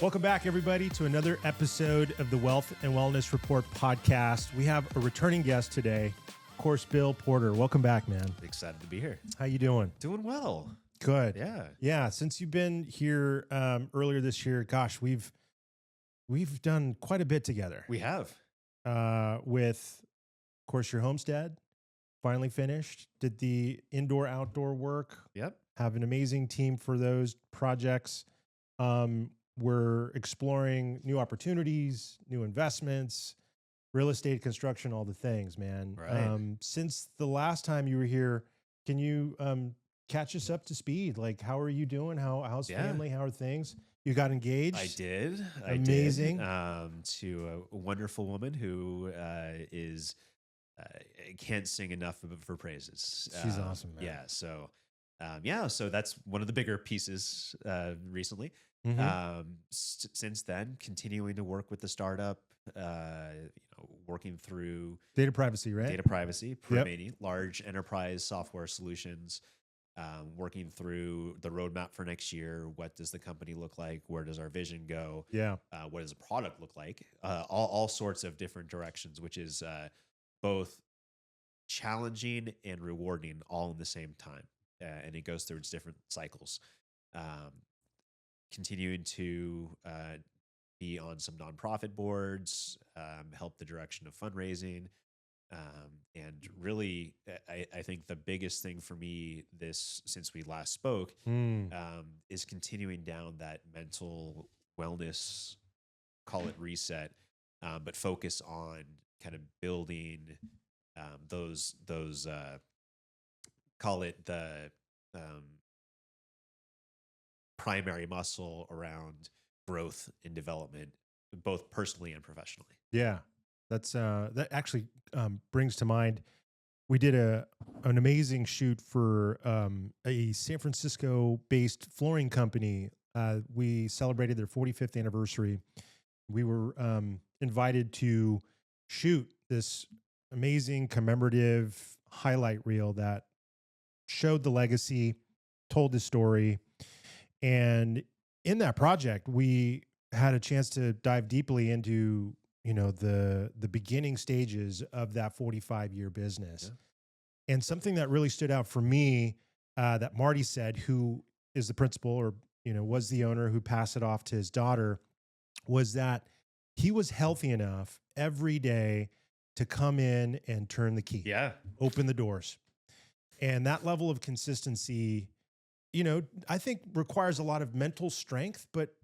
Welcome back, everybody, to another episode of the Wealth and Wellness Report podcast. We have a returning guest today, of course, Bill Porter. Welcome back, man. Excited to be here. How you doing? Doing well. Good. Yeah. Yeah. Since you've been here earlier this year, gosh, we've done quite a bit together. We have. With, of course, your homestead finally finished. Did the indoor-outdoor work. Yep. Have an amazing team for those projects. We're exploring new opportunities, new investments, real estate, construction, all the things, man. Right. Since the last time you were here, can you catch us up to speed? Like, how are you doing? How's family? How are things? You got engaged? I did. Amazing. To a wonderful woman who is can't sing enough of her praises. She's awesome, man. Yeah. So that's one of the bigger pieces recently. Mm-hmm. Since then, continuing to work with the startup, working through Data privacy, right? data privacy, permitting large enterprise software solutions, working through the roadmap for next year. What does the company look like? Where does our vision go? Yeah. What does the product look like? All sorts of different directions, which is both challenging and rewarding all in the same time. And it goes through its different cycles. Continuing to be on some nonprofit boards, help the direction of fundraising. And really, I think the biggest thing for me since we last spoke is continuing down that mental wellness, call it reset, but focus on kind of building those call it the primary muscle around growth and development, both personally and professionally. Yeah. That actually brings to mind, we did an amazing shoot for a San Francisco-based flooring company. We celebrated their 45th anniversary. We were invited to shoot this amazing commemorative highlight reel that showed the legacy, told the story. And in that project, we had a chance to dive deeply into, the beginning stages of that 45-year business. Yeah. And something that really stood out for me, that Marty said, who is the principal or, was the owner who passed it off to his daughter, was that he was healthy enough every day to come in and turn the key. Yeah. Open the doors. And that level of consistency, I think requires a lot of mental strength, but,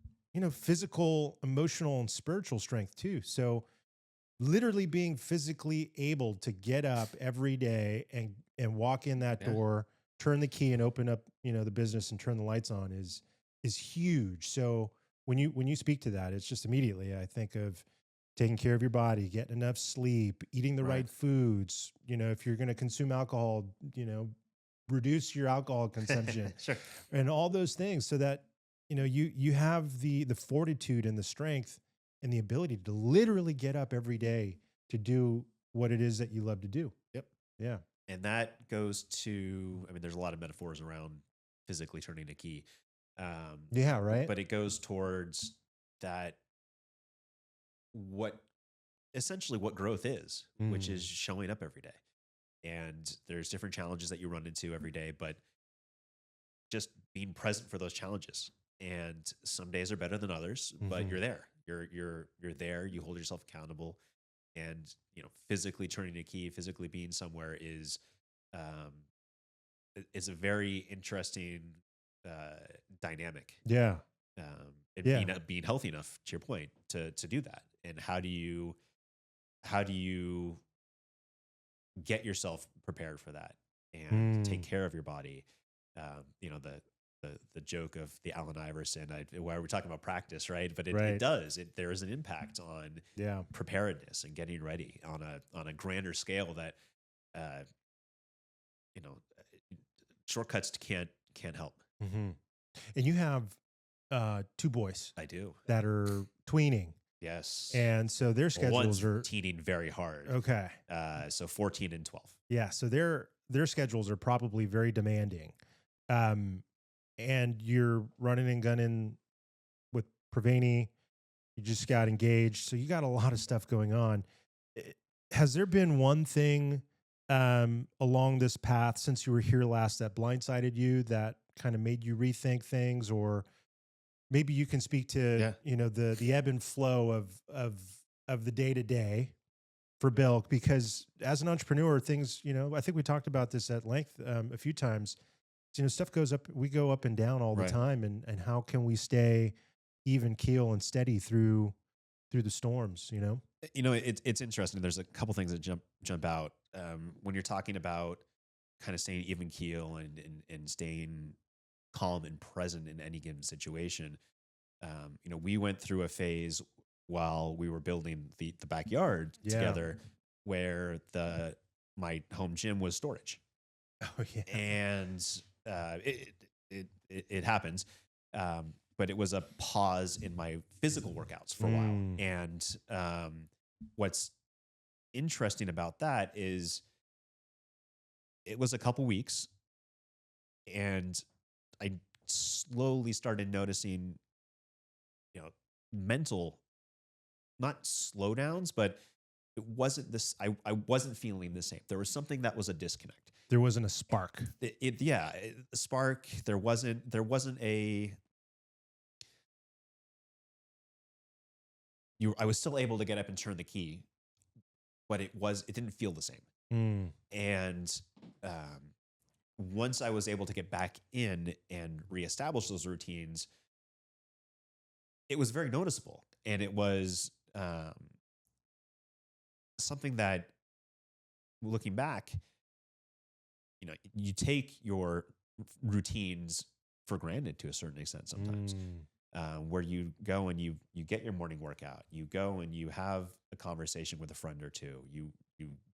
physical, emotional, and spiritual strength too. So literally being physically able to get up every day and walk in that door, turn the key and open up, the business and turn the lights on is huge. So when you speak to that, it's just immediately, I think of taking care of your body, getting enough sleep, eating the right foods. If you're going to consume alcohol, reduce your alcohol consumption. Sure. And all those things so that, you have the fortitude and the strength and the ability to literally get up every day to do what it is that you love to do. Yep. Yeah. And that goes to, there's a lot of metaphors around physically turning a key. Yeah. Right. But it goes towards that, essentially what growth is, which is showing up every day. And there's different challenges that you run into every day, but just being present for those challenges. And some days are better than others, but you're there. You're there. You hold yourself accountable, and physically turning a key, physically being somewhere is a very interesting dynamic. Yeah. And being healthy enough, to your point, to do that. And how do you get yourself prepared for that and take care of your body? The joke of the Allen Iverson, why we're talking about practice, right? But it does. There is an impact on preparedness and getting ready on a grander scale that shortcuts can't help. Mm-hmm. And you have 2 boys. I do. That are tweening. Yes. And so their schedules are teening very hard. Okay. So 14 and 12. Yeah. So their schedules are probably very demanding. And you're running and gunning with Pravani. You just got engaged, so you got a lot of stuff going on. Eh, Has there been one thing along this path since you were here last that blindsided you, that kind of made you rethink things, or maybe you can speak to Yeah. the ebb and flow of the day to day for Belk, because as an entrepreneur, things, I think we talked about this at length a few times. Stuff goes up, we go up and down all the Right. time, and how can we stay even keel and steady through the storms? It's interesting. There's a couple things that jump out when you're talking about kind of staying even keel and staying calm and present in any given situation. We went through a phase while we were building the backyard Yeah. together, where my home gym was storage, Oh yeah. and it happens. But it was a pause in my physical workouts for a while. Mm. And what's interesting about that is it was a couple weeks, and I slowly started noticing, mental, not slowdowns, but it wasn't this. I wasn't feeling the same. There was something that was a disconnect. There wasn't a spark. A spark. There wasn't a. I was still able to get up and turn the key, but it didn't feel the same. Mm. And once I was able to get back in and reestablish those routines, it was very noticeable, and it was something that, looking back, you take your routines for granted to a certain extent sometimes. Mm. Where you go and you get your morning workout, you go and you have a conversation with a friend or two, you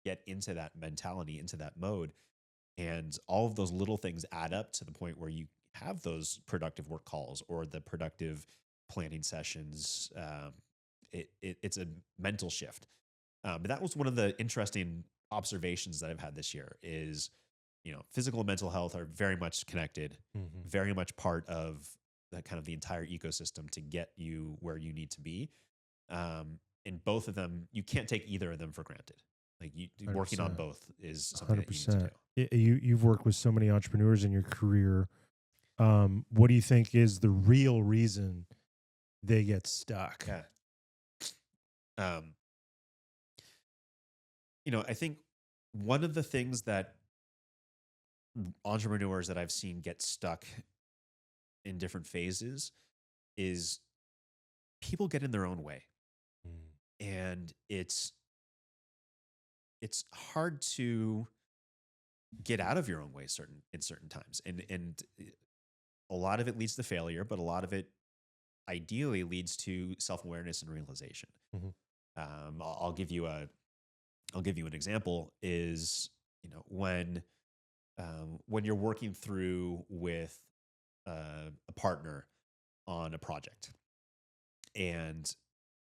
get into that mentality, into that mode, and all of those little things add up to the point where you have those productive work calls or the productive planning sessions. It's a mental shift. But that was one of the interesting observations that I've had this year is, physical and mental health are very much connected, Mhm. very much part of the kind of the entire ecosystem to get you where you need to be. And both of them, you can't take either of them for granted. Like, working on 100%. both is something that you need to 100%. do. You've worked with so many entrepreneurs in your career. What do you think is the real reason they get stuck? Yeah. Um, I think one of the things that entrepreneurs that I've seen get stuck in different phases is people get in their own way, Mm. and it's hard to get out of your own way in certain times, and a lot of it leads to failure, but a lot of it ideally leads to self-awareness and realization. Mhm. I'll give you an example. Is, when you're working through with a partner on a project, and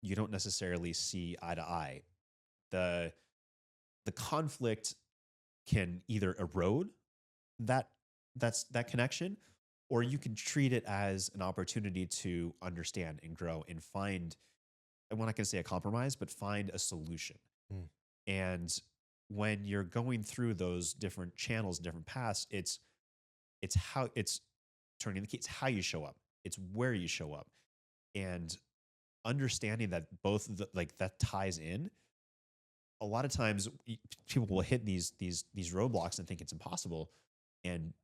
you don't necessarily see eye to eye, the the conflict can either erode that that connection, or you can treat it as an opportunity to understand and grow and find, I'm not going to say a compromise, but find a solution. Mm. And when you're going through those different channels, different paths, it's how it's turning the key. It's how you show up. It's where you show up, and understanding that both like that ties in. A lot of times, people will hit these roadblocks and think it's impossible, and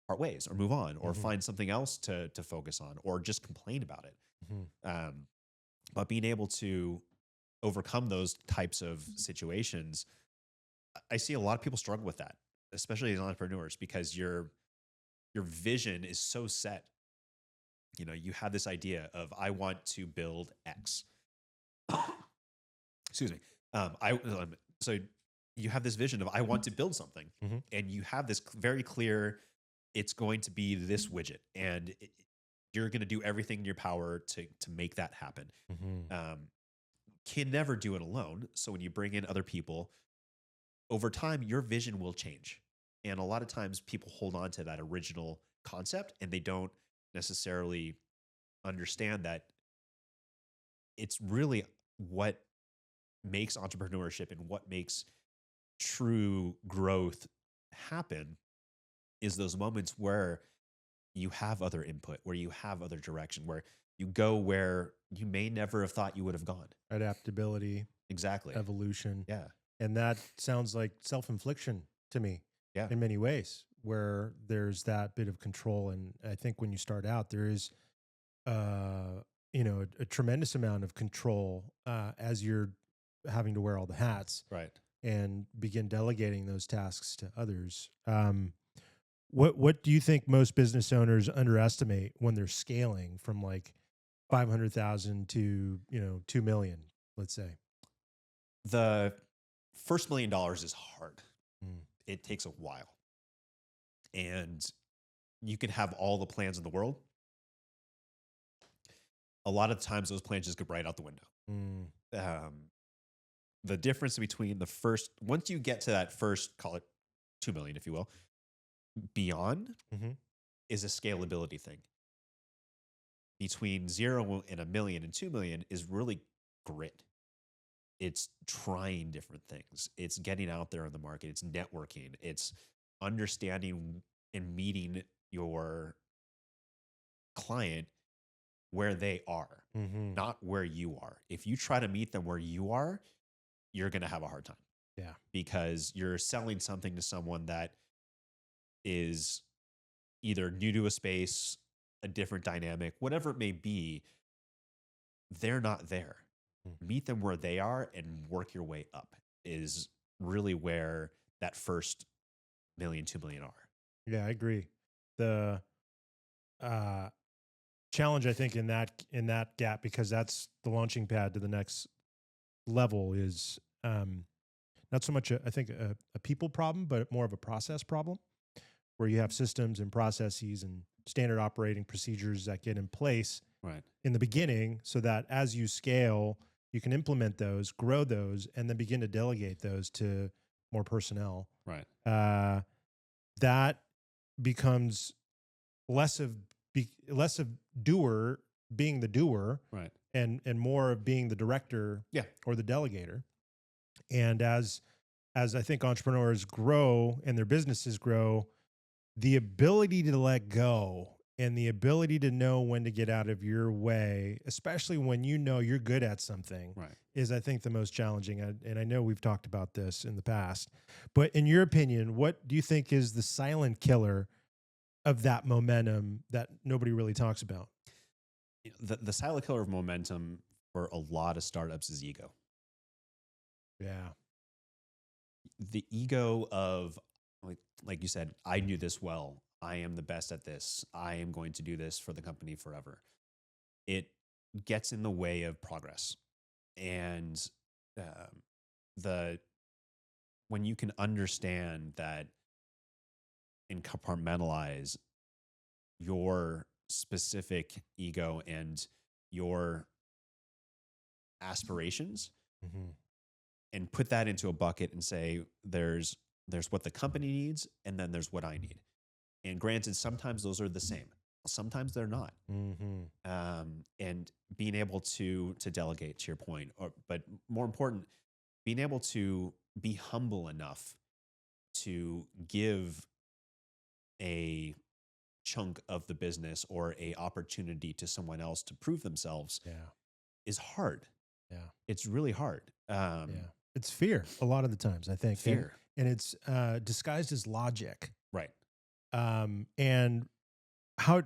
part ways or move on or Mhm. find something else to focus on or just complain about it. Mhm. But being able to overcome those types of situations, I see a lot of people struggle with that, especially as entrepreneurs, because your vision is so set. You have this idea of, I want to build X. Excuse me. So you have this vision of, I want to build something, Mhm. and you have this very clear, it's going to be this widget, and you're going to do everything in your power to make that happen. Mhm. Um, can never do it alone. So when you bring in other people, over time, your vision will change. And a lot of times people hold on to that original concept, and they don't necessarily understand that it's really what makes entrepreneurship and what makes true growth happen is those moments where you have other input, where you have other direction, where you go where you may never have thought you would have gone. Adaptability, Exactly. evolution. Yeah. And that sounds like self-infliction to me Yeah. in many ways, where there's that bit of control. And I think when you start out, there is, a tremendous amount of control as you're having to wear all the hats Right. and begin delegating those tasks to others. What do you think most business owners underestimate when they're scaling from like 500,000 to 2 million, let's say? The first $1 million is hard. Mm. It takes a while. And you can have all the plans in the world. A lot of times those plans just go right out the window. Mm. The difference between once you get to that first, call it 2 million, if you will, beyond Mm-hmm. is a scalability thing. Between 0 and 1 million and 2 million is really grit. It's trying different things. It's getting out there in the market. It's networking. It's understanding and meeting your client where they are, Mm-hmm. not where you are. If you try to meet them where you are, you're going to have a hard time. Yeah. Because you're selling something to someone that is either new to a space, a different dynamic, whatever it may be. They're not there. Meet them where they are and work your way up is really where that first 1 million, 2 million are. Yeah, I agree. The uh, challenge, I think, in that gap, because that's the launching pad to the next level, is not so much I think a people problem, but more of a process problem, where you have systems and processes and standard operating procedures that get in place Right. in the beginning, so that as you scale, you can implement those, grow those, and then begin to delegate those to more personnel. Right. That becomes less of less of doer being the doer, Right. and more of being the director, Yeah. or the delegator. And as I think entrepreneurs grow and their businesses grow, the ability to let go and the ability to know when to get out of your way, especially when you know you're good at something, Right. is, I think, the most challenging. And I know we've talked about this in the past, but in your opinion, what do you think is the silent killer of that momentum that nobody really talks about? The silent killer of momentum for a lot of startups is ego. Yeah. The ego of, like you said, I knew this well. I am the best at this. I am going to do this for the company forever. It gets in the way of progress. And the when you can understand that and compartmentalize your specific ego and your aspirations Mm-hmm. and put that into a bucket and say there's what the company needs and then there's what I need. And granted, sometimes those are the same. Sometimes they're not. Mm-hmm. And being able to delegate, to your point, but more important, being able to be humble enough to give a chunk of the business or a opportunity to someone else to prove themselves Yeah. is hard. Yeah. It's really hard. Yeah. It's fear a lot of the times, I think. Fear. And it's disguised as logic. Right. And how,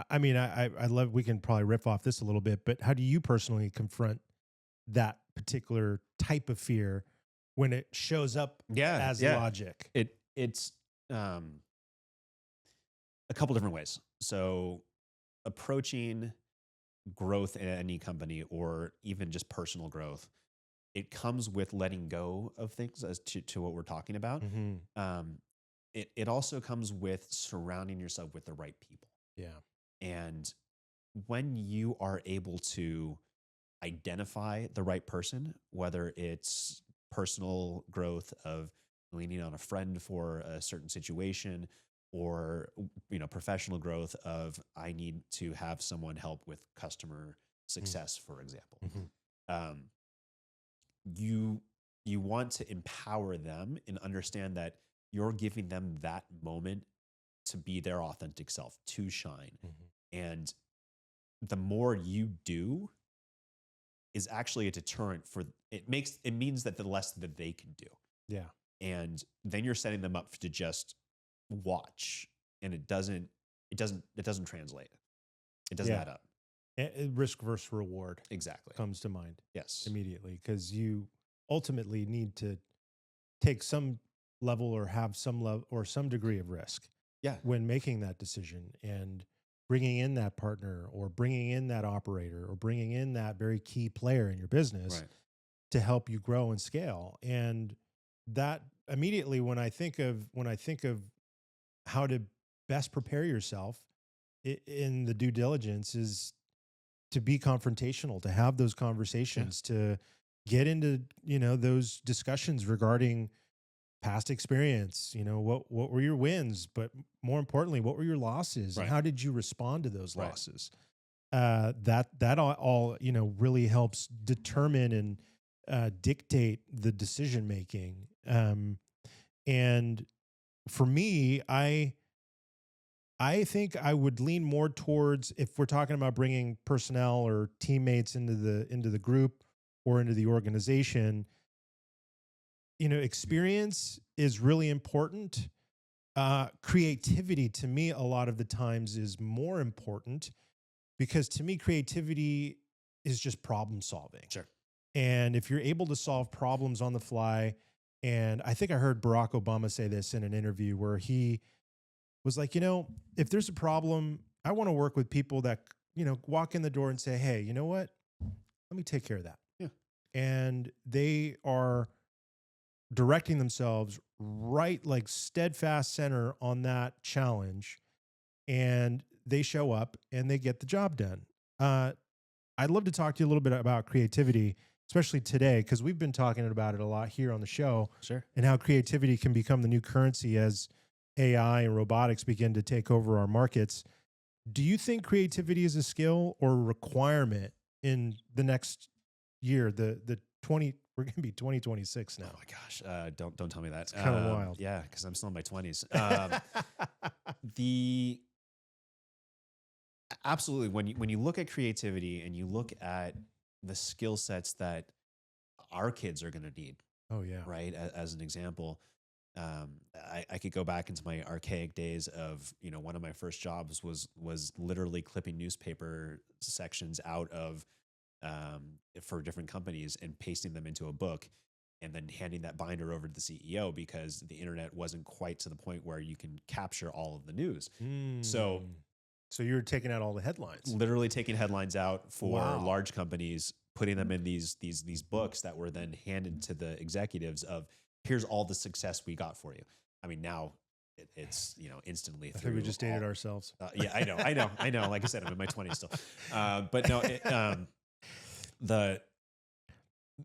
I mean, I love, we can probably riff off this a little bit, but how do you personally confront that particular type of fear when it shows up as logic? It's a couple different ways. So approaching growth in any company or even just personal growth, it comes with letting go of things as to what we're talking about. Mm-hmm. It also comes with surrounding yourself with the right people. Yeah. And when you are able to identify the right person, whether it's personal growth of leaning on a friend for a certain situation, or professional growth of I need to have someone help with customer Mm. success, for example. Mhm. Um, you you want to empower them and understand that you're giving them that moment to be their authentic self, to shine. Mhm. And the more you do is actually a deterrent for it means that the less that they can do. Yeah. And then you're setting them up to just watch, and it doesn't translate. It doesn't Yeah. add up. Risk versus reward Exactly. comes to mind Yes. immediately, because you ultimately need to take some level or have some level or some degree of risk Yeah. when making that decision, and bringing in that partner or bringing in that operator or bringing in that very key player in your business Right. to help you grow and scale. And that immediately, when I think of how to best prepare yourself in the due diligence, is to be confrontational, to have those Yeah. conversations, to get into, those discussions regarding past experience. What were your wins, but more importantly, what were your losses, and Right. how did you respond to those Right. losses? That all really helps determine and dictate the decision making. And for me, I think I would lean more towards, if we're talking about bringing personnel or teammates into the group or into the organization, experience is really important. Creativity to me a lot of the times is more important, because to me creativity is just problem solving. Sure. And if you're able to solve problems on the fly, and I think I heard Barack Obama say this in an interview where he was like, if there's a problem, I want to work with people that, walk in the door and say, hey, you know what? Let me take care of that. Yeah. And they are directing themselves right, like steadfast center on that challenge. And they show up and they get the job done. Uh, I'd love to talk to you a little bit about creativity, especially today, because we've been talking about it a lot here on the show, Sure. and how creativity can become the new currency as AI and robotics begin to take over our markets. Do you think creativity is a skill or a requirement in the next year? The 20 We're going to be 2026 Oh now. my gosh. Don't tell me that. It's kind of wild. Yeah, because I'm still in my 20s. The Absolutely, when you look at creativity and you look at the skill sets that our kids are going to need, Oh yeah. right? As an example, I could go back into my archaic days of, one of my first jobs was literally clipping newspaper sections out of for different companies and pasting them into a book, and then handing that binder over to the CEO, because the internet wasn't quite to the point where you can capture all of the news. So Mm. So you're taking out all the headlines. literally taking headlines out for Wow. large companies, putting them in these books that were then handed to the executives of, here's all the success we got for you. I mean, now it's instantly I think we through just dated all. ourselves. Yeah, I know. Like I said, I'm in my 20s still, but no, the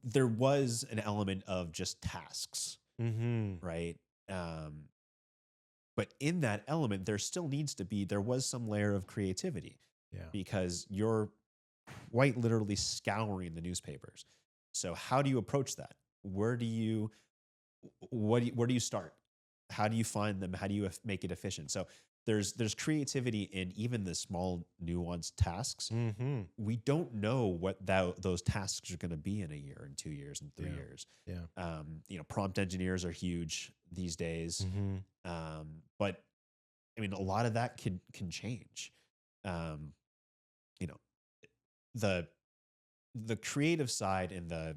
there was an element of just tasks, Mm-hmm. right? But in that element, there was some layer of creativity, Yeah. because you're quite literally scouring the newspapers. So how do you approach that? Where do you where do you start? How do you find them? How do you make it efficient? So there's creativity in even the small nuanced tasks. Mm-hmm. We don't know what those tasks are going to be in a year and 2 years and 3 years. Yeah. Prompt engineers are huge these days. Mm-hmm. But I mean, a lot of that can change. Um, you know, the the creative side and the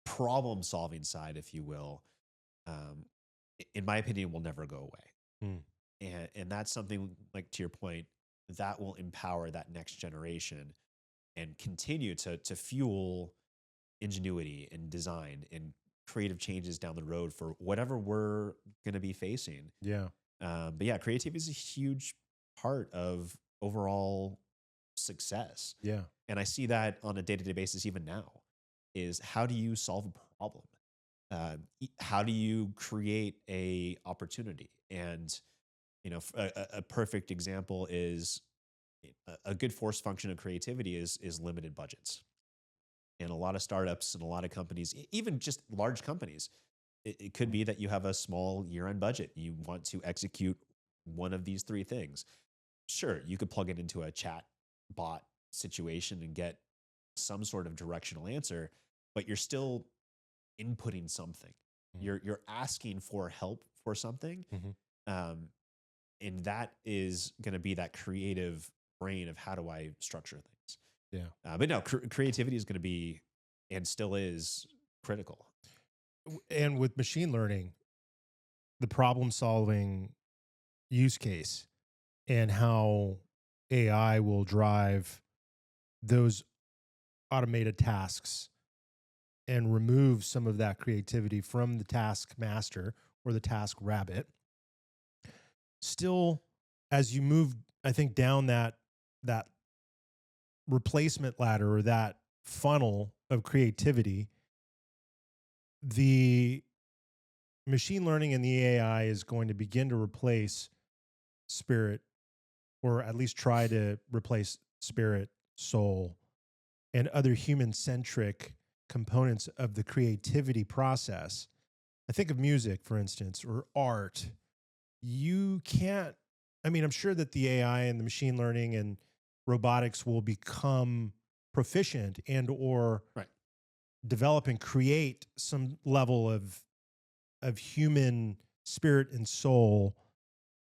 problem solving side, if you will, um, in my opinion, will never go away. Mm. And that's something, like, to your point, that will empower that next generation and continue to fuel ingenuity and design and creative changes down the road for whatever we're going to be facing. Yeah. But yeah, creativity is a huge part of overall success. Yeah. And I see that on a day-to-day basis even now, is how do you solve a problem? How do you create a opportunity? And a perfect example is a good force function of creativity is limited budgets. And a lot of startups and a lot of companies, even just large companies, it could be that you have a small year-end budget. You want to execute one of these three things. Sure, you could plug it into a chat bot situation and get some sort of directional answer, but you're still inputting something. You're asking for help for something, um, and that is going to be that creative brain of how do I structure things. Yeah. But no, creativity is going to be and still is critical. And with machine learning, the problem solving use case and how AI will drive those automated tasks and remove some of that creativity from the task master or the task rabbit. Still, as you move, I think, down that replacement ladder or that funnel of creativity, the machine learning and the AI is going to begin to replace spirit, or at least try to replace spirit, soul, and other human centric components of the creativity process. I think of music, for instance, or art. You can't, I mean, I'm sure that the AI and the machine learning and robotics will become proficient and or Right. develop and create some level of human spirit and soul.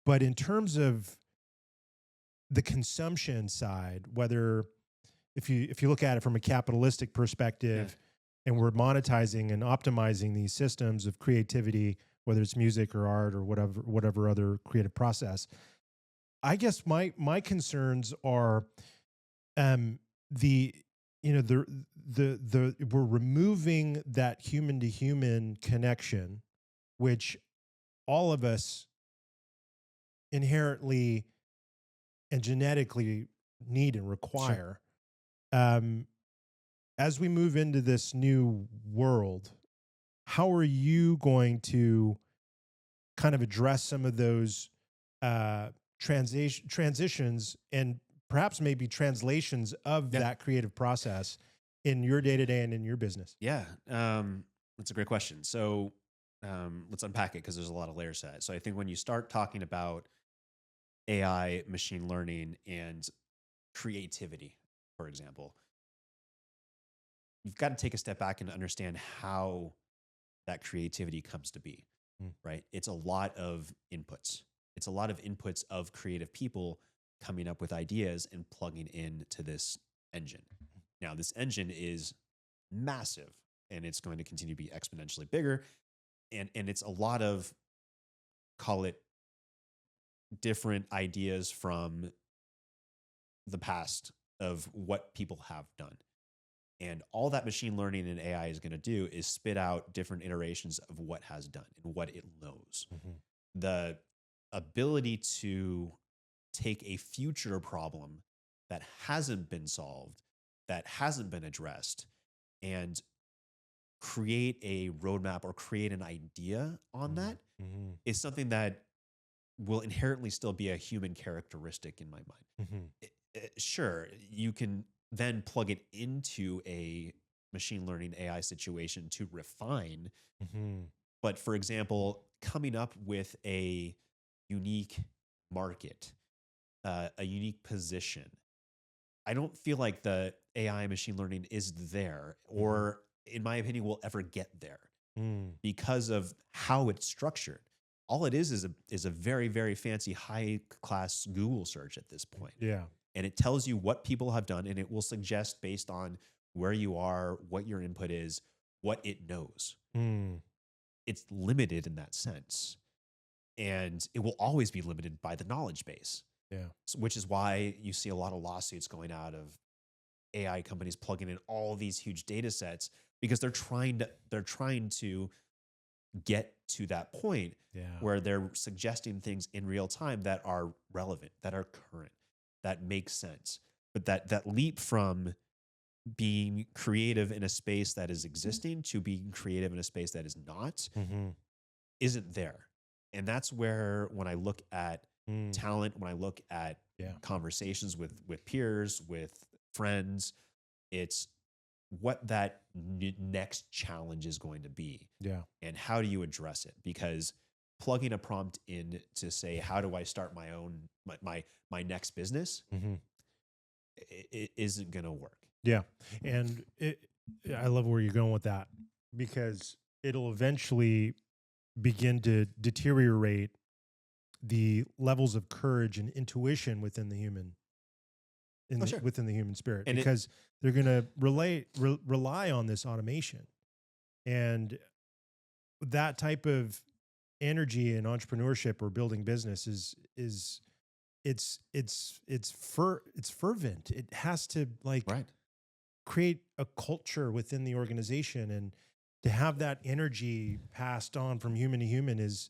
But in terms of the consumption side, whether if you look at it from a capitalistic perspective, and we're monetizing and optimizing these systems of creativity, whether it's music or art or whatever other creative process, I guess my concerns are the we're removing that human to human connection, which all of us inherently and genetically need and require. Sure. As we move into this new world, how are you going to kind of address some of those transitions and perhaps maybe translations of that creative process in your day-to-day and in your business? Yeah, that's a great question. So let's unpack it because there's a lot of layers to it. So I think when you start talking about AI, machine learning, and creativity, for example, you've got to take a step back and understand how that creativity comes to be, right? It's a lot of inputs. It's a lot of inputs of creative people coming up with ideas and plugging into this engine. Now, this engine is massive and it's going to continue to be exponentially bigger. And it's a lot of, call it, different ideas from the past of what people have done. And all that machine learning and AI is going to do is spit out different iterations of what has done and what it knows. The ability to take a future problem that hasn't been solved, that hasn't been addressed, and create a roadmap or create an idea on that is something that will inherently still be a human characteristic in my mind. Sure, you can then plug it into a machine learning AI situation to refine. But for example, coming up with a unique market, a unique position, I don't feel like the AI machine learning is there, or in my opinion, will ever get there because of how it's structured. All it is a very, very fancy high class Google search at this point. Yeah. And it tells you what people have done, and it will suggest based on where you are, what your input is, what it knows. It's limited in that sense. And it will always be limited by the knowledge base. Yeah. Which is why you see a lot of lawsuits going out of AI companies plugging in all these huge data sets because they're trying to get to that point where they're suggesting things in real time that are relevant, that are current, that make sense. But that leap from being creative in a space that is existing to being creative in a space that is not isn't there. And that's where when I look at talent, when I look at Yeah. conversations with peers, with friends. It's what that next challenge is going to be, Yeah. and how do you address it? Because plugging a prompt in to say, how do I start my own my next business, Hmm. it isn't going to work. Yeah. And I love where you're going with that, because it'll eventually begin to deteriorate the levels of courage and intuition within the human Oh, sure. within the human spirit, And because they're going to rely on this automation, and that type of energy in entrepreneurship or building business is it's fervent. It has to like right. create a culture within the organization, and to have that energy passed on from human to human is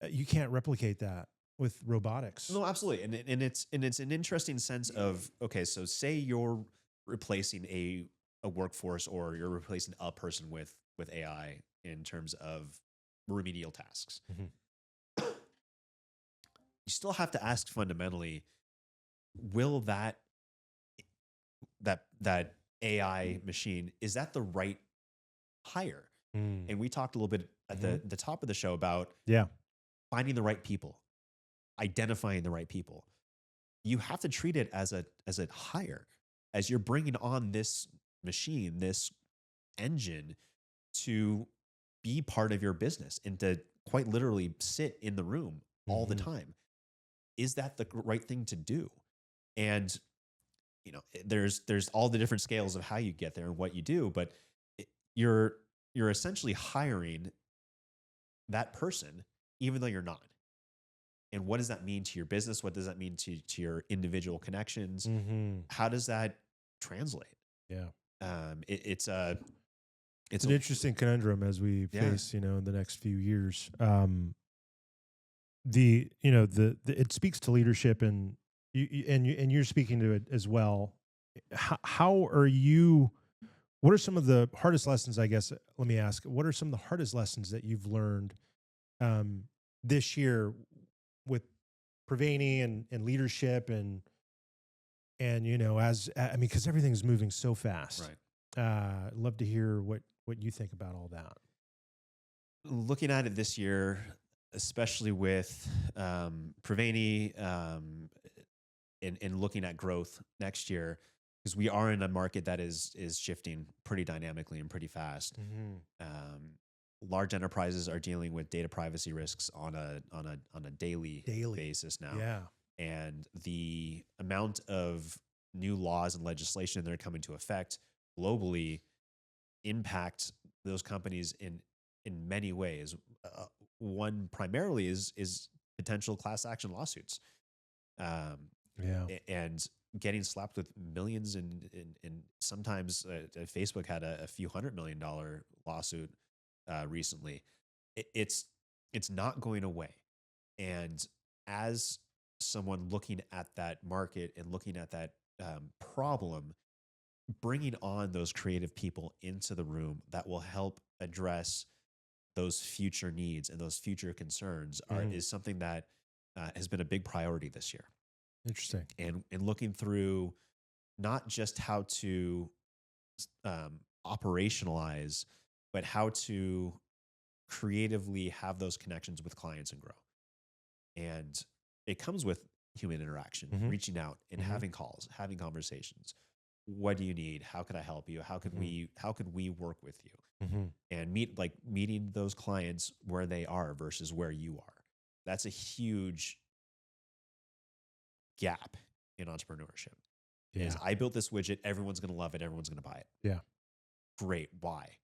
you can't replicate that with robotics. No, absolutely. And it's an interesting sense of, okay, so say you're replacing a workforce, or you're replacing a person with AI in terms of remedial tasks. Mhm. You still have to ask fundamentally, will that AI machine, is that the right hire? Mm. And we talked a little bit at the top of the show about Yeah. finding the right people, identifying the right people. You have to treat it as a hire, as you're bringing on this machine, this engine, to be part of your business and to quite literally sit in the room all the Mhm. time. Is that the right thing to do? And there's all the different scales of how you get there and what you do, but it, you're essentially hiring that person, even though you're not. And what does that mean to your business? What does that mean to your individual connections? Mhm. How does that translate? Yeah. It's It's it's an a interesting conundrum as we yeah. face, in the next few years. It speaks to leadership, and you're speaking to it as well. How are you? What are some of the hardest lessons? I guess let me ask. What are some of the hardest lessons that you've learned um, this year with Pravani and leadership, and as I mean, because everything's moving so fast. Right. I'd love to hear what you think about all that. Looking at it this year, especially with Pravani, and looking at growth next year, because we are in a market that is shifting pretty dynamically and pretty fast. Mm-hmm. Um, Large enterprises are dealing with data privacy risks on a daily basis now, Yeah. and the amount of new laws and legislation that are coming to effect globally impact those companies in many ways. One primarily is potential class action lawsuits, um, Yeah. and getting slapped with millions, and sometimes Facebook had a few $100 million lawsuit recently. It's not going away, and as someone looking at that market and looking at that problem, bringing on those creative people into the room that will help address those future needs and those future concerns Mhm. is something that has been a big priority this year. Interesting. And looking through not just how to operationalize, but how to creatively have those connections with clients and grow. And it comes with human interaction, Mhm. reaching out and Mhm. having calls, having conversations. What do you need? How could I help you? Mhm. How could we work with you? Mhm. And meeting those clients where they are versus where you are. That's a huge gap in entrepreneurship. Is Yeah. I built this widget, everyone's going to love it, everyone's going to buy it. Yeah. Great, why?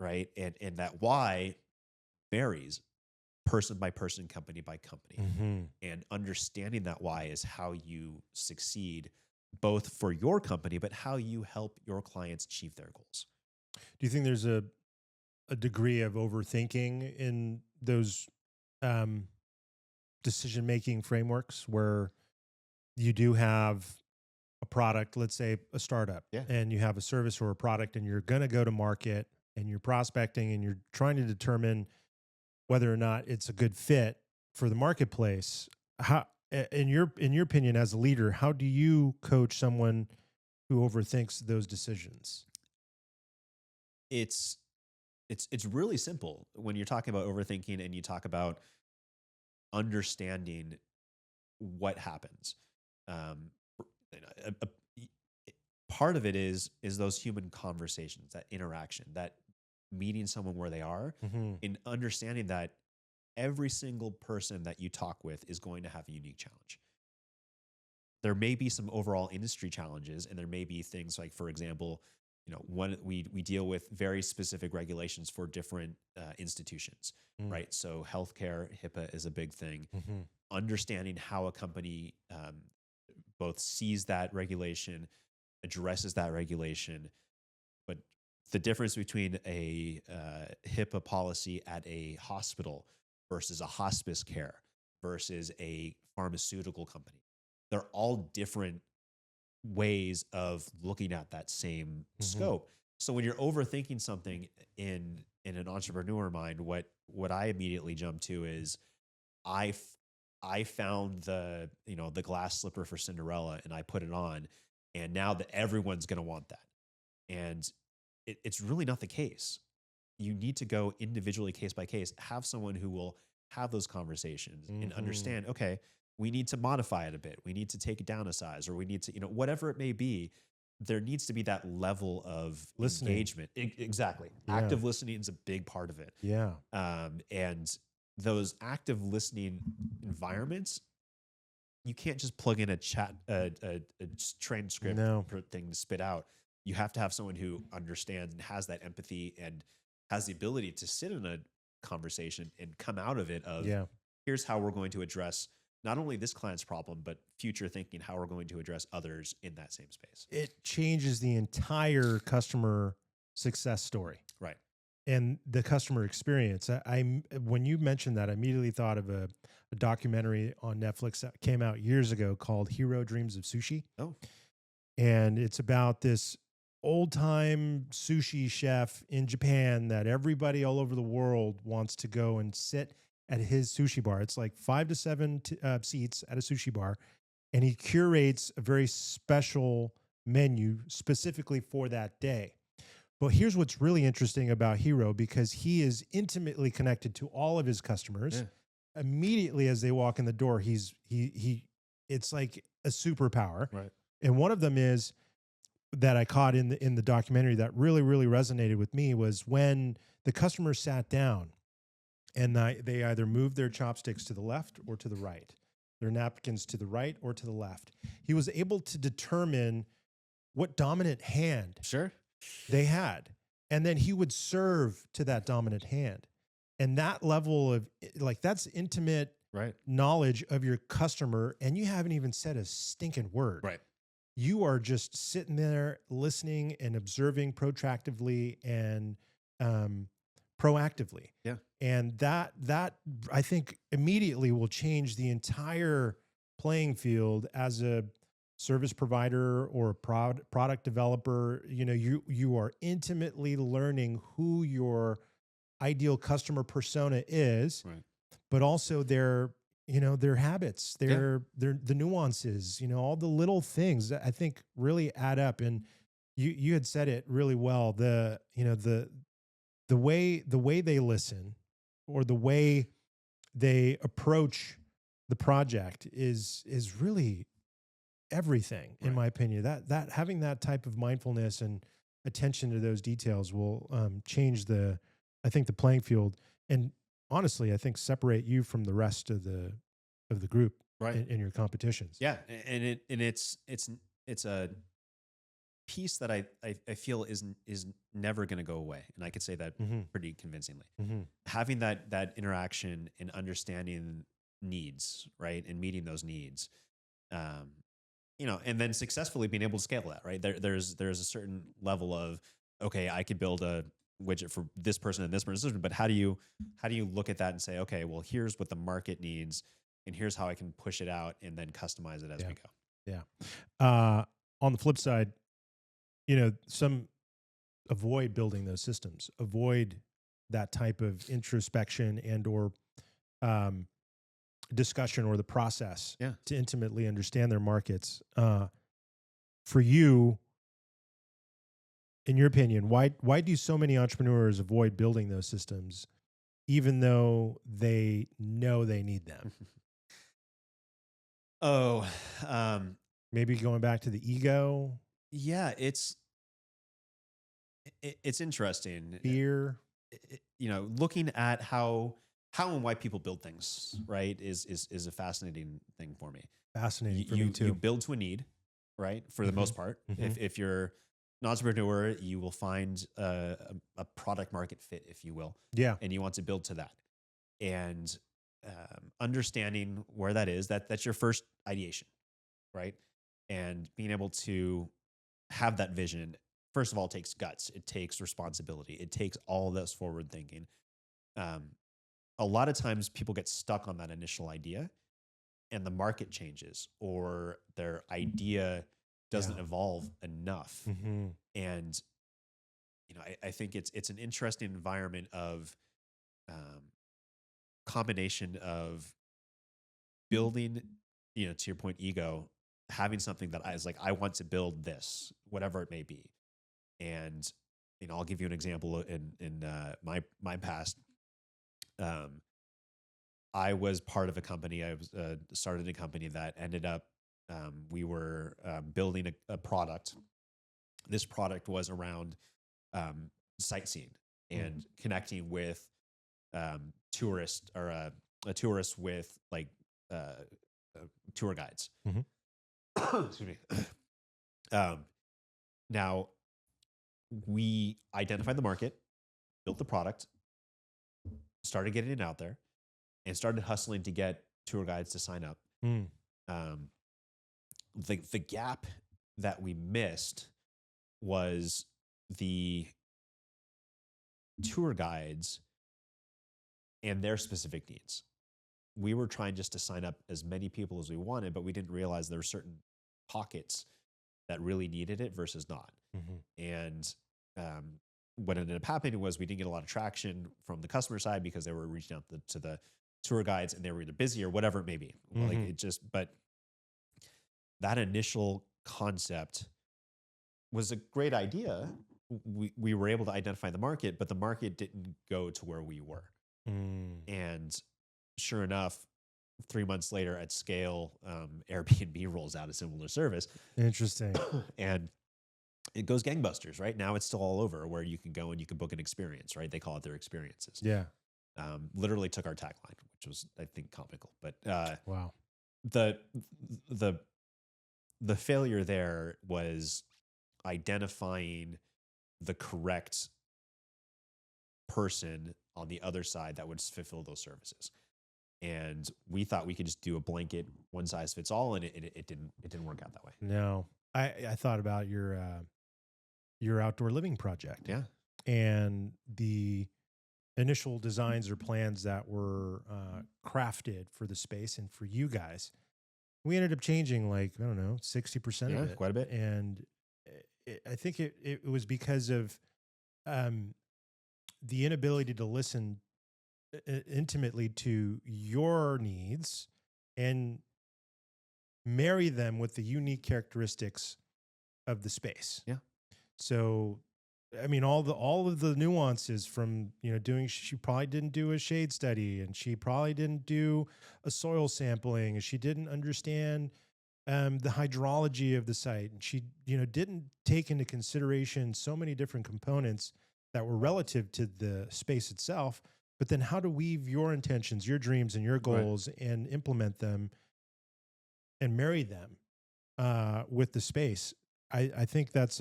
Right? And that why varies person by person, company by company. Mhm. And understanding that why is how you succeed both for your company, but how you help your clients achieve their goals. Do you think there's a degree of overthinking in those um, decision making frameworks where you do have a product, let's say a startup, Yeah. and you have a service or a product, and you're going to go to market, and you're prospecting, and you're trying to determine whether or not it's a good fit for the marketplace? How in your opinion, as a leader, how do you coach someone who overthinks those decisions? It's it's really simple when you're talking about overthinking and you talk about understanding what happens. Um, you know, y- Part of it is those human conversations, that interaction, that meeting someone where they are, Hmm. and understanding that every single person that you talk with is going to have a unique challenge. There may be some overall industry challenges, and there may be things like, for example, one we deal with very specific regulations for different institutions, right? So healthcare, HIPAA is a big thing. Mm-hmm. Understanding how a company both sees that regulation, addresses that regulation, but the difference between a HIPAA policy at a hospital versus a hospice care versus a pharmaceutical company, they're all different ways of looking at that same Hmm. scope. So when you're overthinking something in an entrepreneur mind, what I immediately jump to is I f- I found the glass slipper for Cinderella and I put it on, and now that everyone's going to want that, and it's really not the case. You need to go individually, case by case, have someone who will have those conversations and Hmm. understand, okay, we need to modify it a bit. We need to take it down a size, or we need to, whatever it may be, there needs to be that level of Listening. engagement. Exactly. Yeah. Active listening is a big part of it. Yeah. And those active listening environments, you can't just plug in a chat, a transcript No. thing to spit out. You have to have someone who understands and has that empathy and has the ability to sit in a conversation and come out of it of, Yeah. here's how we're going to address not only this client's problem, but future thinking, how we're going to address others in that same space. It changes the entire customer success story Right. and the customer experience. When you mentioned that, I immediately thought of a documentary on Netflix that came out years ago called Hero Dreams of Sushi. Oh, And it's about this old time sushi chef in Japan that everybody all over the world wants to go and sit at his sushi bar. It's like 5 to 7 seats at a sushi bar. And he curates a very special menu specifically for that day. But here's what's really interesting about Hero, because he is intimately connected to all of his customers. yeah. Immediately as they walk in the door, he it's like a superpower. Right. And one of them is that I caught in the documentary that really resonated with me was when the customer sat down and they either moved their chopsticks to the left or to the right, their napkins to the right or to the left. He was able to determine what dominant hand Sure. they had, and then he would serve to that dominant hand. And that level of like that's intimate Right. knowledge of your customer, and you haven't even said a stinking word. Right. You are just sitting there listening and observing protractively and um, proactively. Yeah. And that I think immediately will change the entire playing field as a service provider or a product developer. You are intimately learning who your ideal customer persona is, Right. but also their habits, Yeah. their the nuances, all the little things that I think really add up. And you had said it really well. The way they listen or the way they approach the project is really everything, in Right. my opinion. That having that type of mindfulness and attention to those details will change I think the playing field, and honestly, I think separate you from the rest of the group Right. in your competitions. Yeah. And it's a piece that I feel is never going to go away, and I could say that Hmm. pretty convincingly. Hmm. Having that interaction and understanding needs, right, and meeting those needs, um, and then successfully being able to scale that, right. There's a certain level of, okay, I could build a widget for this person and this person, but how do you look at that and say, okay, well, here's what the market needs, and here's how I can push it out and then customize it as Yeah, we go. yeah. On the flip side, some avoid building those systems, avoid that type of introspection and or um, discussion or the process Yeah. to intimately understand their markets. For you, in your opinion, why do so many entrepreneurs avoid building those systems, even though they know they need them? Oh, um, Maybe going back to the ego, yeah, it's interesting. fear. Looking at how and why people build things, right, is a fascinating thing for me. Fascinating for me You too. build to a need, right? For the Mhm. most part, Mhm. if you're an entrepreneur, you will find a product market fit, if you will, Yeah. and you want to build to that. And understanding where that is, that's your first ideation, right? And being able to have that vision, first of all, takes guts. It takes responsibility. It takes all this forward thinking. Um, a lot of times people get stuck on that initial idea and the market changes or their idea doesn't Yeah. evolve enough. Hmm. And, I think it's an interesting environment of um, combination of building, to your point, ego, having something that I was like, I want to build this, whatever it may be. And, I'll give you an example in my past. Um, I was part of a company. I was started a company that ended up we were building a product. This product was around sightseeing and connecting with tourists or a tourist with like tour guides. Hmm. Excuse me. Um, Now we identified the market, built the product, started getting it out there, and started hustling to get tour guides to sign up. Mm. Um, the gap that we missed was the tour guides and their specific needs. We were trying just to sign up as many people as we wanted, but we didn't realize there were certain pockets that really needed it versus not. Hmm. And what ended up happening was we didn't get a lot of traction from the customer side because they were reaching out to the tour guides and they were either busy or whatever it may be. Like Hmm. it just, but that initial concept was a great idea. We were able to identify the market, but the market didn't go to where we were. Mm. And sure enough, 3 months later at scale, Airbnb rolls out a similar service. Interesting. And it goes gangbusters, right? Now it's still all over where you can go and you can book an experience, right? They call it their experiences. Yeah. Literally took our tagline, which was, I think, comical. But Wow. the the the failure there was identifying the correct person on the other side that would fulfill those services. And we thought we could just do a blanket one size fits all, and it didn't work out that way. No, I thought about your outdoor living project Yeah, and the initial designs or plans that were crafted for the space and for you guys. We ended up changing like I don't know 60% of yeah, it, quite a bit. and I think it was because of um, the inability to listen intimately to your needs and marry them with the unique characteristics of the space. Yeah. So, I mean, all of the nuances from doing. She probably didn't do a shade study, and she probably didn't do a soil sampling, and she didn't understand the hydrology of the site, and she didn't take into consideration so many different components that were relative to the space itself. But then, how to weave your intentions, your dreams, and your Right. goals, and implement them and marry them with the space. I think that's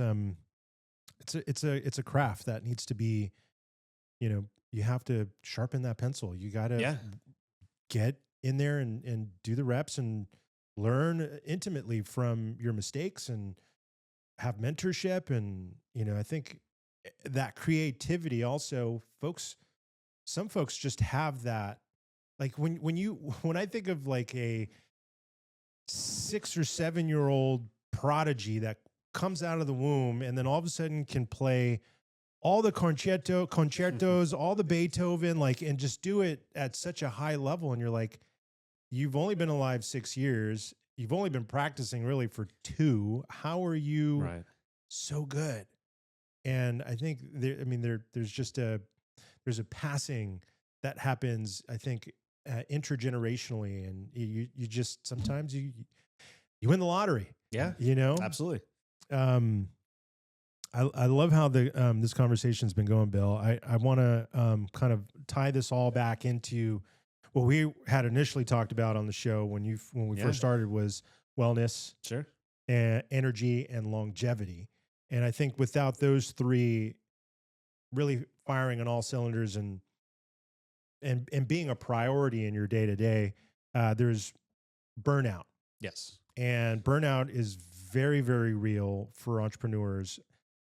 it's a craft that needs to be, you have to sharpen that pencil. You got to Yeah. get in there and do the reps and learn intimately from your mistakes and have mentorship. And, I think that creativity also some folks just have that. Like when I think of like a 6 or 7 year old prodigy that comes out of the womb and then all of a sudden can play all the concertos, all the Beethoven, like, and just do it at such a high level. And you're like, you've only been alive 6 years. You've only been practicing really for 2. How are you Right. so good? And I think there's just there's a passing that happens, I think, intergenerationally, and you just sometimes you win the lottery, Yeah, you know. absolutely. Um, I love how this conversation's been going, Bill. I want to kind of tie this all back into what we had initially talked about on the show when we Yeah, first started was wellness, sure. and energy, and longevity. And I think without those 3 really firing on all cylinders and being a priority in your day to day, there's burnout, Yes. and burnout is very, very real for entrepreneurs.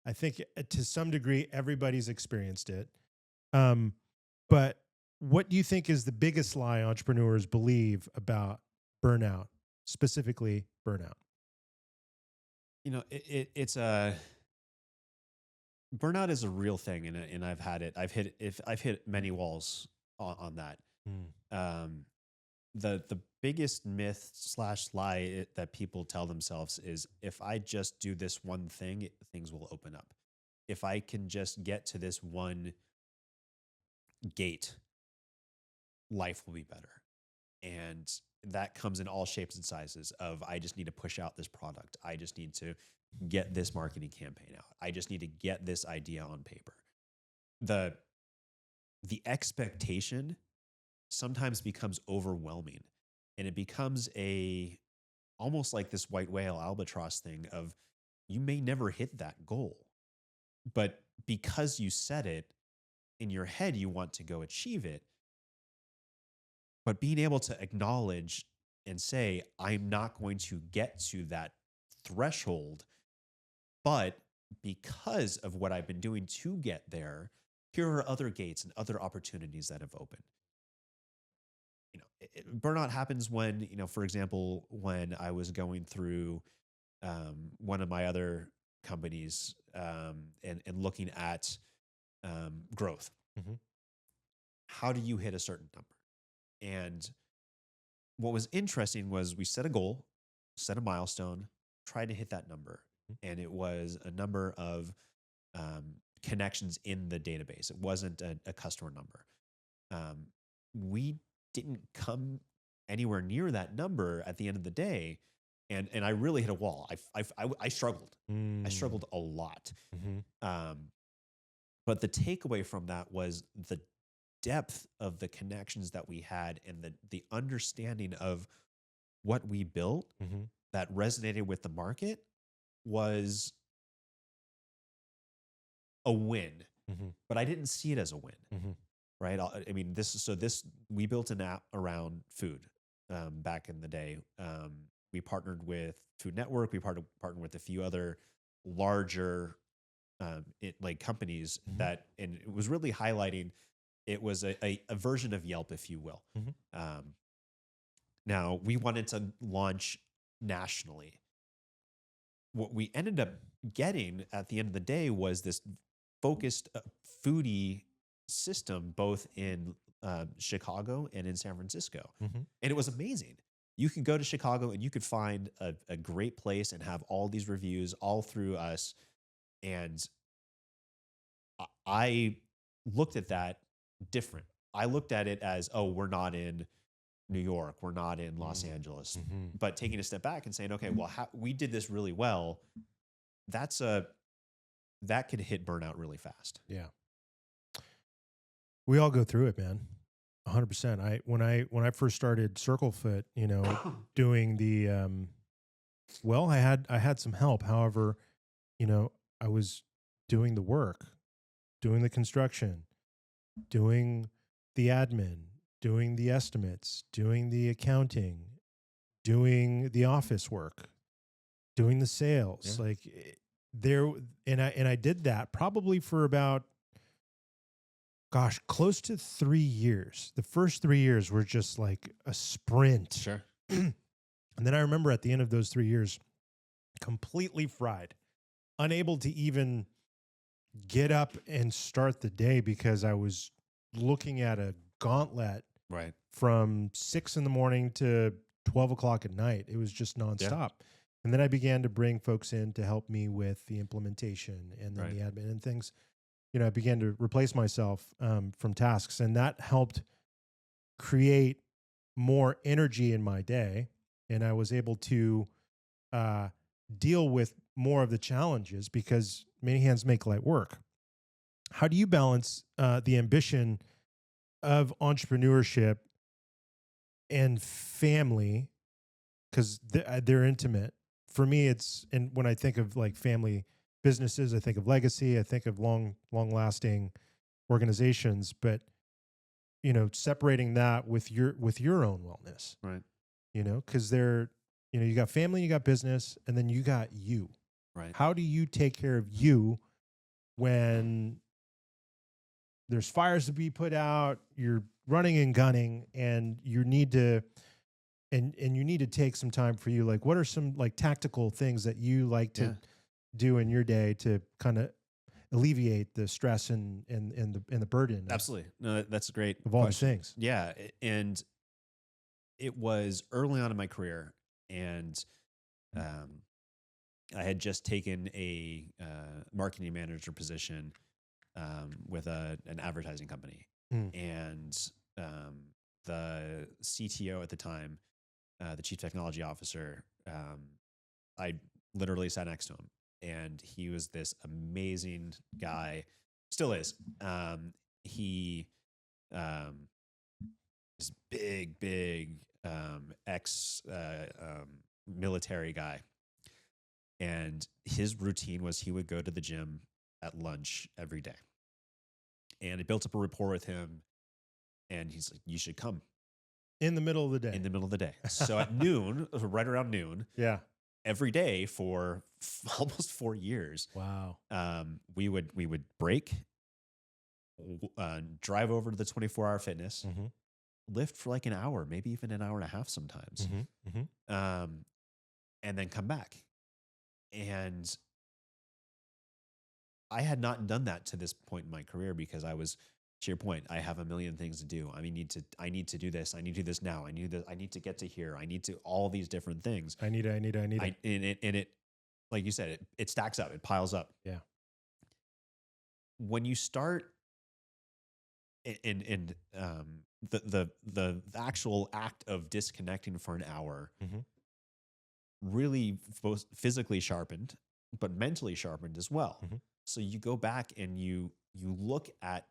I think to some degree everybody's experienced it. Um, but what do you think is the biggest lie entrepreneurs believe about burnout, specifically burnout? It's a burnout is a real thing, and I've had it. I've hit many walls on that. Mm. Um, the biggest myth slash lie that people tell themselves is, if I just do this one thing, things will open up. If I can just get to this one gate, life will be better. And that comes in all shapes and sizes of, I just need to push out this product. I just need to get this marketing campaign out. I just need to get this idea on paper. The expectation sometimes becomes overwhelming, and it becomes almost like this white whale albatross thing of, you may never hit that goal, but because you set it in your head, you want to go achieve it. But being able to acknowledge and say, I'm not going to get to that threshold, but because of what I've been doing to get there, here are other gates and other opportunities that have opened. Burnout happens when, for example, when I was going through one of my other companies, and looking at growth. Mm-hmm. How do you hit a certain number? And what was interesting was, we set a goal, set a milestone, tried to hit that number. And it was a number of connections in the database. It wasn't a customer number. We didn't come anywhere near that number at the end of the day. And I really hit a wall. I struggled. I struggled a lot. Mm-hmm. But the takeaway from that was the depth of the connections that we had, and the understanding of what we built Mm-hmm. that resonated with the market was a win. Mm-hmm. But I didn't see it as a win, Mm-hmm. right? I mean, we built an app around food back in the day. We partnered with Food Network. We partnered with a few other larger like companies Mm-hmm. and it was really highlighting. It was a version of Yelp, if you will. Mm-hmm. Now, we wanted to launch nationally. What we ended up getting at the end of the day was this focused foodie system, both in Chicago and in San Francisco. Mm-hmm. And it was amazing. You could go to Chicago and you could find a great place and have all these reviews all through us. And I looked at that different. I looked at it as, oh, we're not in New York, we're not in Los Angeles. Mm-hmm. But taking a step back and saying, okay, well, we did this really well. That could hit burnout really fast. Yeah. We all go through it, man. 100%. When I first started Circle Fit, doing the I had some help. However, I was doing the work, doing the construction, doing the admin, doing the estimates, doing the accounting, doing the office work, doing the sales. Yeah. Like there, and I did that probably for about, gosh, close to 3 years. The first 3 years were just like a sprint. Sure. And then I remember at the end of those 3 years, completely fried, unable to even get up and start the day because I was looking at a gauntlet Right. from 6 in the morning to 12 o'clock at night. It was just nonstop. And then I began to bring folks in to help me with the implementation and then Right. the admin and things. I began to replace myself from tasks, and that helped create more energy in my day. And I was able to deal with more of the challenges because many hands make light work. How do you balance the ambition of entrepreneurship and family? Because they're intimate. For me, and when I think of like family businesses, I think of legacy, I think of long lasting organizations, but separating that with your own wellness, Right. because you got family, you got business, and then you got you. Right. How do you take care of you when there's fires to be put out, you're running and gunning, and you need to take some time for you? Like, what are some like tactical things that you like to do in your day to kind of alleviate the stress and the burden? Absolutely. No, that's a great of all question. the things. Yeah. And it was early on in my career, and I had just taken a marketing manager position with an advertising company. And the CTO at the time, the chief technology officer, I literally sat next to him, and he was this amazing guy, still is. He this big ex military guy, and his routine was he would go to the gym at lunch every day, and I built up a rapport with him. And he's like, "You should come in the middle of the day." In the middle of the day. So at noon, right around noon, every day for almost 4 years. Wow. We would break, drive over to the 24-hour fitness, lift for like an hour, maybe even an hour and a half sometimes, and then come back. And I had not done that to this point in my career because I was, to your point, I have a million things to do. I need to do this. I need to do this now. I need to get to here. I need to all these different things. I need it. And it, like you said, it stacks up. It piles up. Yeah. When you start the actual act of disconnecting for an hour, really physically sharpened, but mentally sharpened as well. So you go back and you look at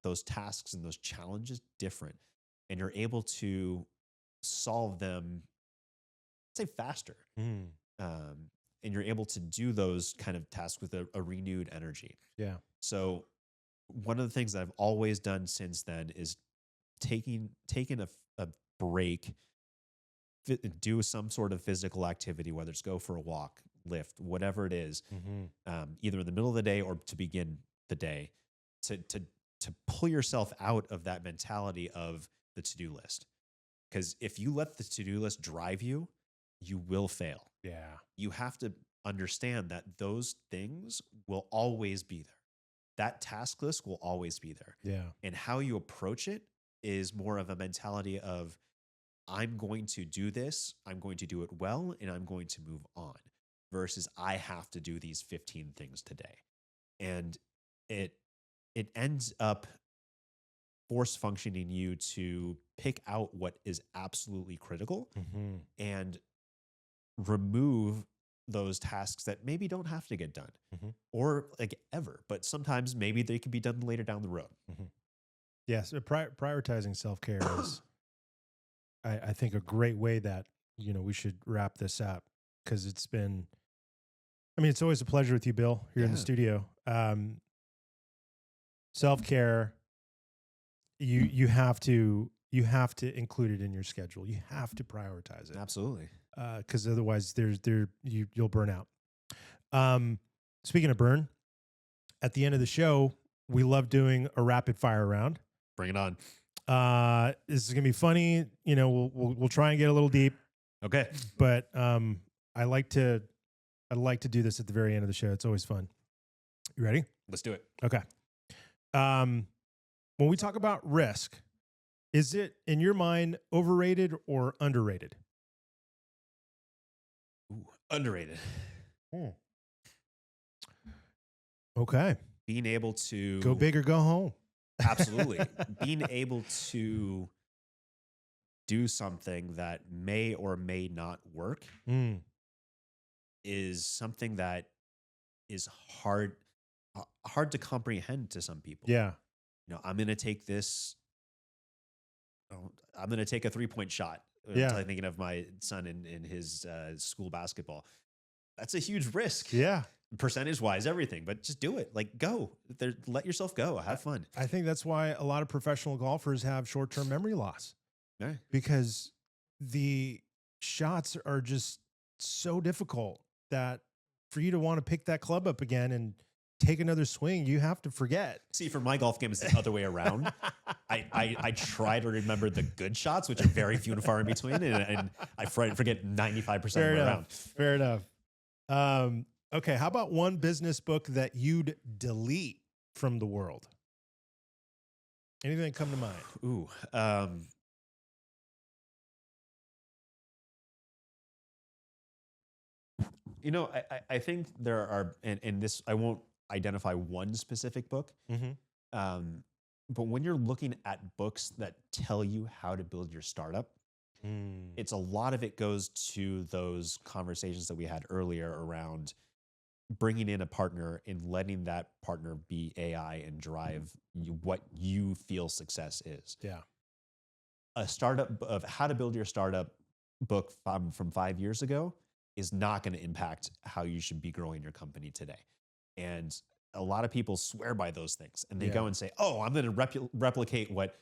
those tasks and those challenges different, and you're able to solve them, say, faster. And you're able to do those kind of tasks with a renewed energy. Yeah. So one of the things that I've always done since then is taking a break, do some sort of physical activity, whether it's go for a walk, lift, whatever it is, either in the middle of the day or to begin the day, to pull yourself out of that mentality of the to-do list. Because if you let the to-do list drive you, you will fail. Yeah. You have to understand that those things will always be there. That task list will always be there. Yeah. And how you approach it is more of a mentality of, I'm going to do this, I'm going to do it well, and I'm going to move on, versus I have to do these 15 things today. And it ends up force functioning you to pick out what is absolutely critical and remove those tasks that maybe don't have to get done or like ever, but sometimes maybe they can be done later down the road. Yes. Prioritizing self-care is, I think, a great way that, we should wrap this up, because it's always a pleasure with you, Bill, here in the studio. Self-care, you have to include it in your schedule. You have to prioritize it. Absolutely. Because otherwise you'll burn out. Speaking of burn, at the end of the show, we love doing a rapid fire round. Bring it on. This is gonna be funny. We'll try and get a little deep. Okay. But I like to do this at the very end of the show. It's always fun. You ready? Let's do it. Okay. When we talk about risk, Is it, in your mind, overrated or underrated? Ooh, underrated. Hmm. Okay. Being able Go to big or go home. absolutely being able to do something that may or may not work Mm, is something that is hard to comprehend to some people. yeah. I'm going to take this. I'm going to take a 3-point shot. I'm Yeah. thinking of my son in his school basketball. That's a huge risk, Yeah. percentage wise, everything. But just do it. Like go there, let yourself go. Have fun. I think that's why a lot of professional golfers have short-term memory loss, Yeah. because the shots are just so difficult that for you to want to pick that club up again and take another swing, you have to forget. See, for my golf game, it's the other way around. I try to remember the good shots, which are very few and far in between, and I forget 95% of Fair my enough. round. Fair enough. Okay. How about one business book that you'd delete from the world? Anything come to mind? Ooh, I think there are, and this, I won't identify one specific book, Mm-hmm. um, but when you're looking at books that tell you how to build your startup, it's a lot of it goes to those conversations that we had earlier around bringing in a partner and letting that partner be AI and drive what you feel success is. Yeah. A startup of how to build your startup book from 5 years ago is not going to impact how you should be growing your company today. And a lot of people swear by those things and they go and say, oh, I'm going to replicate what,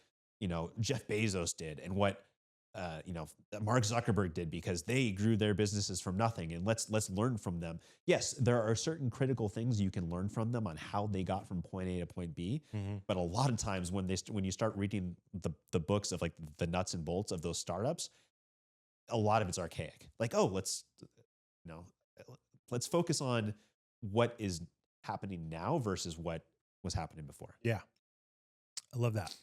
Jeff Bezos did and what, Mark Zuckerberg did because they grew their businesses from nothing. And let's learn from them. Yes, there are certain critical things you can learn from them on how they got from point A to point B. Mm-hmm. But a lot of times when you start reading the books of like the nuts and bolts of those startups, a lot of it's archaic. Like, oh, let's focus on what is happening now versus what was happening before. Yeah. I love that.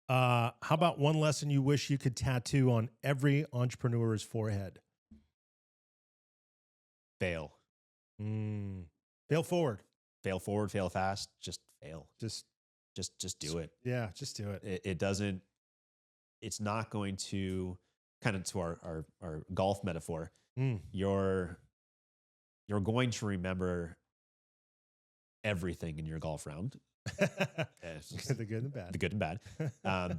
How about one lesson you wish you could tattoo on every entrepreneur's forehead? Fail. Fail forward. Fail forward, fail fast, just fail. Just do it. Yeah, just do it. It doesn't, it's not going to, kind of to our golf metaphor, you're going to remember everything in your golf round. The good and the bad. The good and bad.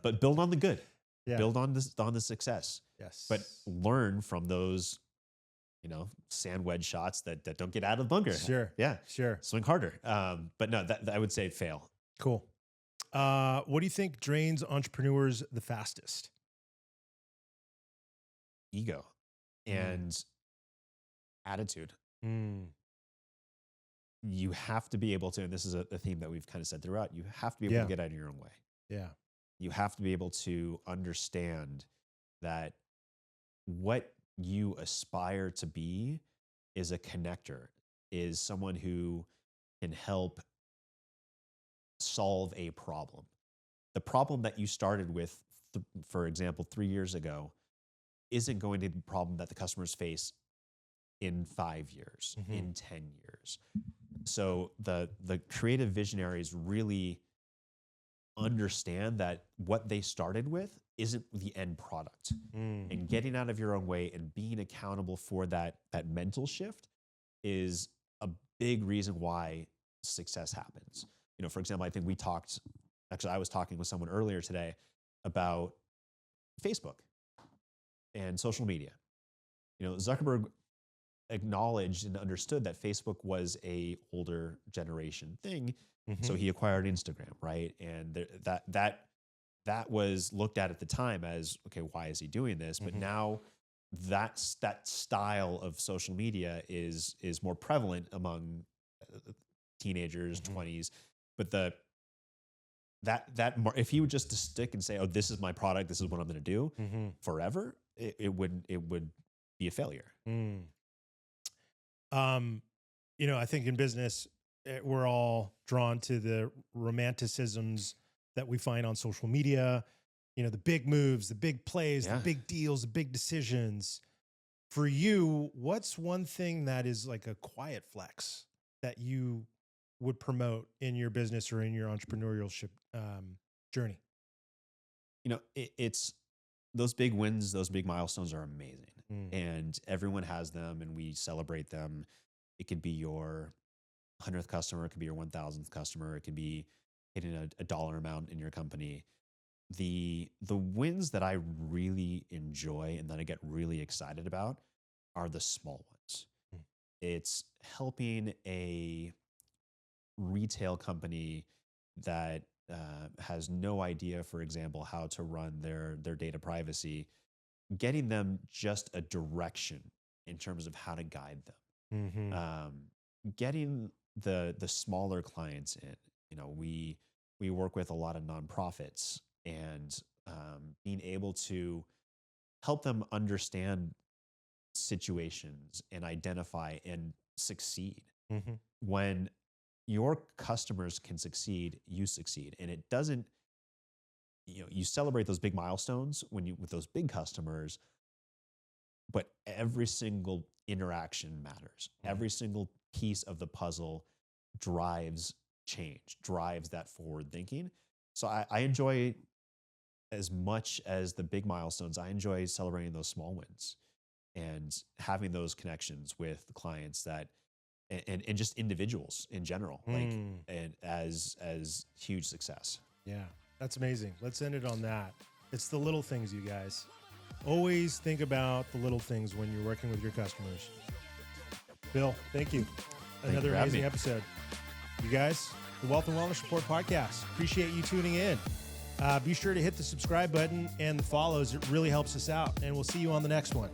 But build on the good. Yeah. Build on the success. Yes. But learn from those, sand wedge shots that don't get out of the bunker. Sure. Yeah. Sure. Swing harder. But no, that I would say fail. Cool. What do you think drains entrepreneurs the fastest? Ego and attitude. You have to be able to, and this is a theme that we've kind of said throughout, you have to be able to get out of your own way. Yeah. You have to be able to understand that what you aspire to be is a connector, is someone who can help solve a problem. The problem that you started with, for example, 3 years ago, isn't going to be the problem that the customers face in 5 years, in 10 years. So the creative visionaries really understand that what they started with isn't the end product. And getting out of your own way and being accountable for that mental shift is a big reason why success happens. For example, I think I was talking with someone earlier today about Facebook and social media. Zuckerberg acknowledged and understood that Facebook was a older generation thing. So he acquired Instagram, right? And that was looked at the time as, okay, why is he doing this? But now that style of social media is more prevalent among teenagers, 20s. But if he would just stick and say, oh, this is my product, this is what I'm going to do forever, it would be a failure. I think in business, we're all drawn to the romanticisms that we find on social media. the big moves, the big plays, the Yeah. big deals, the big decisions. For you, what's one thing that is like a quiet flex that you would promote in your business or in your entrepreneurship journey? It's those big wins, those big milestones are amazing. Mm. And everyone has them and we celebrate them. It could be your 100th customer, it could be your 1,000th customer, it could be hitting a dollar amount in your company. The wins that I really enjoy and that I get really excited about are the small ones. Mm. It's helping a retail company that has no idea, for example, how to run their data privacy, getting them just a direction in terms of how to guide them. Mm-hmm. Getting the smaller clients in, we work with a lot of nonprofits, and being able to help them understand situations and identify and succeed. Mm-hmm. When your customers can succeed, you succeed. And it doesn't, you celebrate those big milestones when you with those big customers, but every single interaction matters. Mm-hmm. Every single piece of the puzzle drives change, drives that forward thinking. So I enjoy, as much as the big milestones, I enjoy celebrating those small wins and having those connections with the clients that and just individuals in general, like, Mm. and as huge success. Yeah, that's amazing. Let's end it on that. It's the little things, you guys. Always think about the little things when you're working with your customers. Bill, thank you. you Another for having amazing me. episode. You guys, the Wealth and Wellness Report podcast. Appreciate you tuning in. Be sure to hit the subscribe button and the follows. It really helps us out. And we'll see you on the next one.